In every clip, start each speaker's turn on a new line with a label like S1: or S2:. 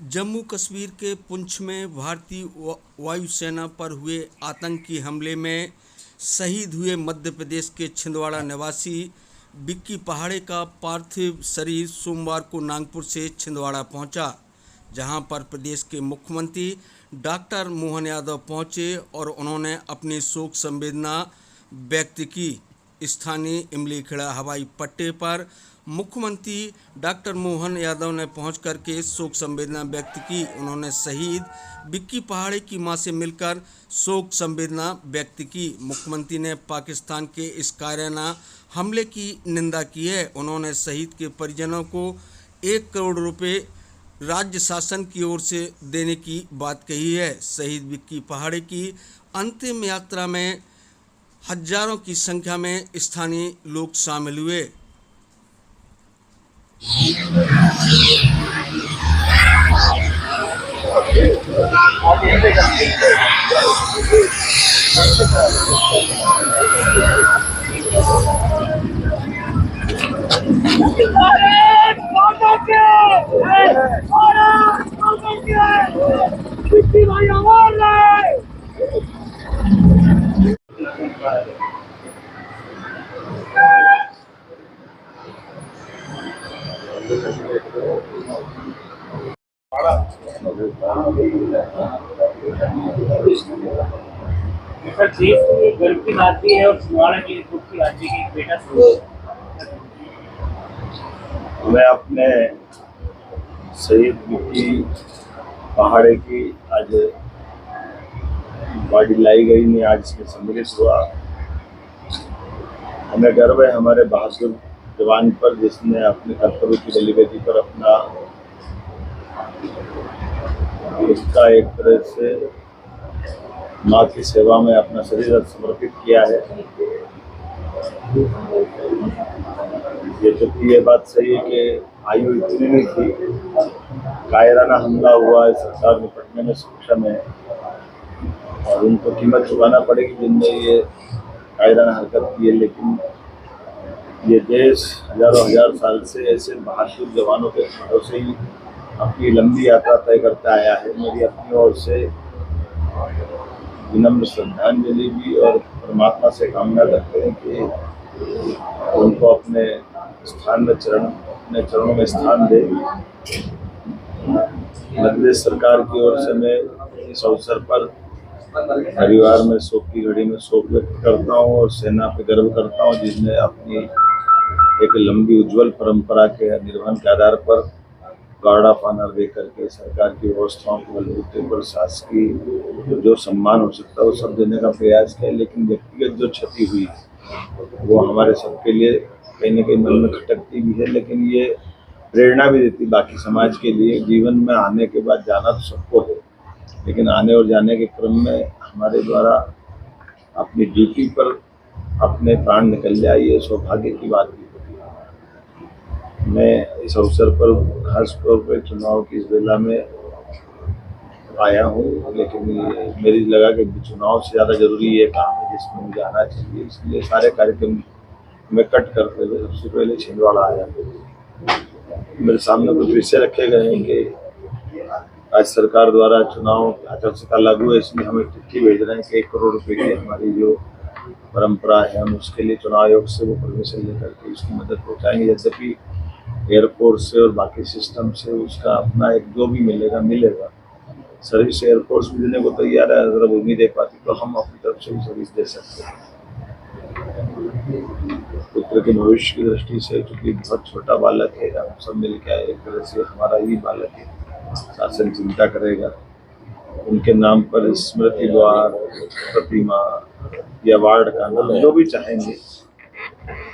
S1: जम्मू कश्मीर के पुंछ में भारतीय वायुसेना पर हुए आतंकी हमले में शहीद हुए मध्य प्रदेश के छिंदवाड़ा निवासी विक्की पहाड़े का पार्थिव शरीर सोमवार को नागपुर से छिंदवाड़ा पहुंचा, जहां पर प्रदेश के मुख्यमंत्री डॉक्टर मोहन यादव पहुंचे और उन्होंने अपनी शोक संवेदना व्यक्त की। स्थानीय इमलीखेड़ा हवाई पट्टे पर मुख्यमंत्री डॉक्टर मोहन यादव ने पहुंच करके शोक संवेदना व्यक्त की। उन्होंने शहीद विक्की पहाड़े की मां से मिलकर शोक संवेदना व्यक्त की। मुख्यमंत्री ने पाकिस्तान के इस कायराना हमले की निंदा की है। उन्होंने शहीद के परिजनों को 1 करोड़ रुपए राज्य शासन की ओर से देने की बात कही है। शहीद विक्की पहाड़े की अंतिम यात्रा में हजारों की संख्या में स्थानीय लोग शामिल हुए।
S2: सर, देश की गर्व की बात भी है और छिंदवाड़ा के दुख की बात भी है। बेटा
S3: मैं अपने शहीद विक्की पहाड़े की आज बॉडी लाई गई नहीं, आज इसमें सम्मिलित हुआ। हमें गर्व है हमारे बहादुर जवान पर, जिसने अपने कर्तव्य की बलिदानी पर अपना उसका एक तरह से माँ की सेवा में अपना शरीर समर्पित किया है। ये बात सही है कि आयु इतनी नहीं थी, कायराना हमला हुआ है, सरकार निपटने में सक्षम है और उनको कीमत चुकाना पड़ेगी जिनने ये कायराना हरकत की है। लेकिन ये देश हजारों हजार साल से ऐसे बहादुर जवानों के हाथों से ही अपनी लंबी यात्रा तय करता आया है। मेरी अपनी ओर से विनम्र श्रद्धांजलि भी और परमात्मा से कामना करते हैं कि उनको अपने स्थान में अपने चरणों में स्थान दे। मध्य प्रदेश सरकार की ओर से मैं इस अवसर पर परिवार में शोक की घड़ी में शोक व्यक्त करता हूँ और सेना पे गर्व करता हूँ, जिसने अपनी एक लंबी उज्जवल परंपरा के निर्वहन के आधार पर गार्ड ऑफ ऑनर दे करके सरकार की व्यवस्थाओं के बलबूते पर शासकीय जो सम्मान हो सकता है वो सब देने का प्रयास किया। लेकिन व्यक्तिगत जो क्षति हुई वो हमारे सबके लिए कहीं न कहीं मन में खटकती भी है, लेकिन ये प्रेरणा भी देती बाकी समाज के लिए। जीवन में आने के बाद जाना तो सबको है, लेकिन आने और जाने के क्रम में हमारे द्वारा अपनी ड्यूटी पर अपने प्राण निकल जाए, ये सौभाग्य की बात भी होती है। मैं इस अवसर पर खास तौर पर चुनाव की इस बेला में आया हूँ, लेकिन मेरी लगा कि चुनाव से ज़्यादा जरूरी ये काम है जिसमें मुझे आना चाहिए, इसलिए सारे कार्यक्रम में कट करते हुए सबसे पहले छिंदवाड़ा आया। मेरे सामने कुछ विषय रखे गए हैं कि आज सरकार द्वारा चुनाव आचार संहिता लागू है, इसमें हम एक चिट्ठी भेज रहे हैं कि 1 करोड़ रुपए की हमारी जो परंपरा है हम उसके लिए चुनाव आयोग से वो परमिशन लेकर के उसकी मदद पहुँचाएंगे। यद्यपि एयरपोर्ट से और बाकी सिस्टम से उसका अपना एक जो भी मिलेगा। सर्विस एयरफोर्स भी देने को तैयार है, अगर वो नहीं दे पाती तो हम अपनी तरफ से भी सर्विस दे सकते हैं। पुत्र के भविष्य की दृष्टि से, क्योंकि बहुत छोटा बालक है, हम सब मिलकर एक तरह से हमारा ही बालक है, शासन चिंता करेगा। उनके नाम पर स्मृति द्वार, प्रतिमा या वार्ड का नाम जो भी चाहेंगे,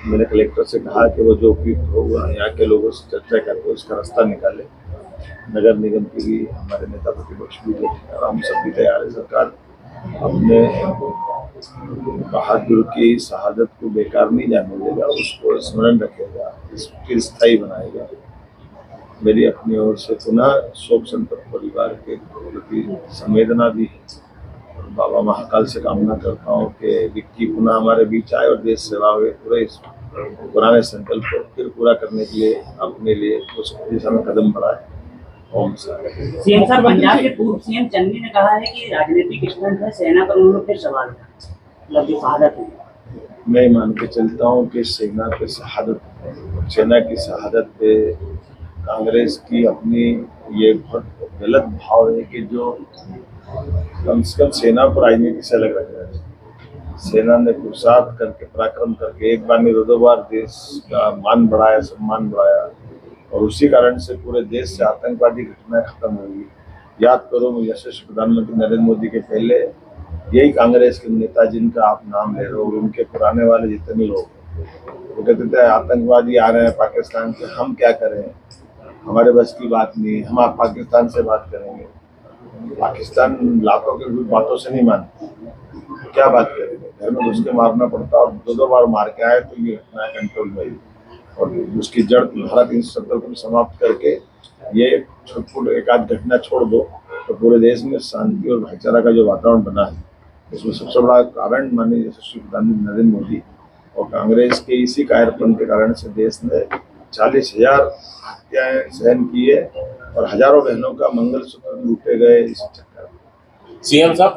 S3: मैंने कलेक्टर से कहा कि वो जो उपयुक्त होगा यहाँ के लोगों से चर्चा करके उसका रास्ता निकाले। नगर निगम की भी हमारे नेता प्रतिपक्ष भी और हम सब भी तैयार है। सरकार अपने बहादुर की शहादत को बेकार नहीं जाने देगा, उसको स्मरण रखेगा, इसको स्थायी बनाएगा। मेरी अपनी ओर से पुनः शोक संतप्त परिवार के प्रति संवेदना भी है और बाबा महाकाल से कामना करता हूँ कि विक्की पुनः हमारे बीच आए और देश सेवा में पूरे पुराने संकल्प को फिर पूरा करने के लिए अपने लिए उस दिशा में कदम बढ़ाए। ओम शांति।
S2: सीएम साहब, पंजाब के पूर्व सीएम चन्नी ने कहा है कि राजनीतिक स्टंट है, सेना पर उन्होंने फिर सवाल उठाया, मतलब जो शहादत है।
S3: मैं मान के चलता हूँ कि सेना की शहादत पे कांग्रेस की अपनी ये बहुत गलत भाव है कि जो कम से कम सेना को राजनीति से अलग रख रहा है। सेना ने पुरुषार्थ करके, पराक्रम करके, एक बार नहीं दो बार देश का मान बढ़ाया, सम्मान बढ़ाया, और उसी कारण से पूरे देश से आतंकवादी घटनाएं खत्म हुई। याद करो, यशस्वी प्रधानमंत्री नरेंद्र मोदी के पहले यही कांग्रेस के नेता जिनका आप नाम ले रहे हो, उनके पुराने वाले जितने लोग, वो कहते थे आतंकवादी आ रहे हैं पाकिस्तान से, हम क्या करें, हमारे बस की बात नहीं, हम आप पाकिस्तान से बात करेंगे। पाकिस्तान लातों के बातों से नहीं मानते, क्या बात करेंगे, घर में घुस के मारना पड़ता, और दो बार मार के आए तो ये घटना कंट्रोल में आई, और उसकी जड़ धारा 370 को समाप्त करके ये छुटपुट एक आध घटना छोड़ दो तो पूरे देश में शांति और भाईचारा का जो वातावरण बना है, इसमें सबसे बड़ा कारण माननीय यशस्वी प्रधानमंत्री नरेंद्र मोदी और कांग्रेस के इसी कायरपन के कारण से देश ने 40,000 हत्याएं सहन की है और हजारों बहनों का मंगलसूत्र लूटे गए इस चक्कर में।
S4: सीएम साहब